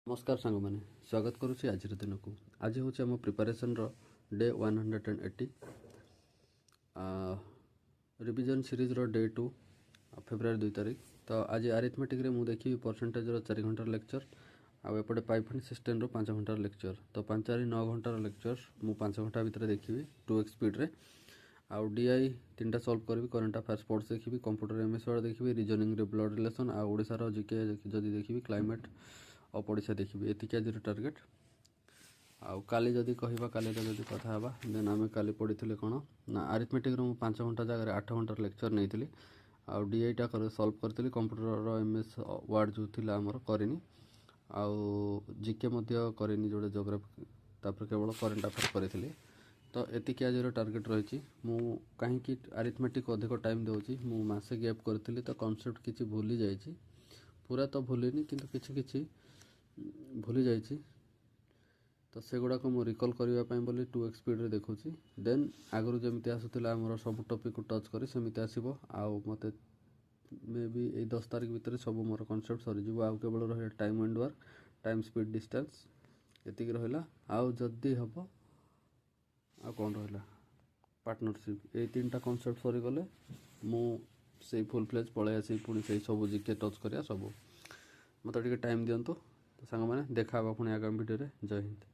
नमस्कार सांग मैंने स्वागत करुच्ची आज दिन को आज हूँ आम preparation day 180 revision series day 2 February 2 तारीख। तो आज आरिथमेटिक रे मुझे देखी परसेंटेज 4 घंटार लेक्चर आउपटे पाइप सिस्टम 5 घंटार लेक्चर। तो 5 4 9 घंटार लेक्चर मु 5 घंटा भितर देखी 2x स्पीड रे आउ डीआई 3टा सॉल्व करी करंट अफेयर स्पोर्ट्स देखी कंप्यूटर एमएस वाला देखी रीजनिंग रे ब्लड रिलेशन आ ओडिसा जीके जदि देखी क्लाइमेट और पड़ीसा देखी एतिक आज टार्गेट। आउ काली जदि कहवा काली जदि कथा हवा देन आम काली पढ़ी कौन ना आरिथमेटिक 5 घंटा जगह 8 घंटार लेक्चर नहीं आउ डीआईटा सॉल्व करी कंप्यूटर एमएस वार्ड जो थिला आमर करनी आउ जीके करनी जोड़े जोग्राफी तापर केवल करंट अफेयर करी। तो एतिक आज टार्गेट रही मु कहीं आरिथमेटिक अधिक टाइम दूसरी मु मासे गैप करी तो कॉन्सेप्ट किसी भूली जाइए पूरा तो भूलिनी किंतु किछि किछि भूली जाइए। तो से गुड़ाक मु रिकल करने बोली 2x स्पीड रे देखुची देन आगु जमी आसूला आमर सब टॉपिक को टच करी सेमती आसो आउ मत मे बी 10 तारीख भितर सब मोर कॉन्सेप्ट सरीज आउ केवल रहा time and work time speed distance एतिक रहा आउ जदि हम आ कौन रहा पार्टनरशिप ये 3टा कॉन्सेप्ट सरीगले मुझे फुल फ्लेज पलि आसी पुणी से सब जीके टच करा सब मत टाइम दिंतु। तो सांग मैंने देखा पुणी आगामी वीडियो जय हिंद।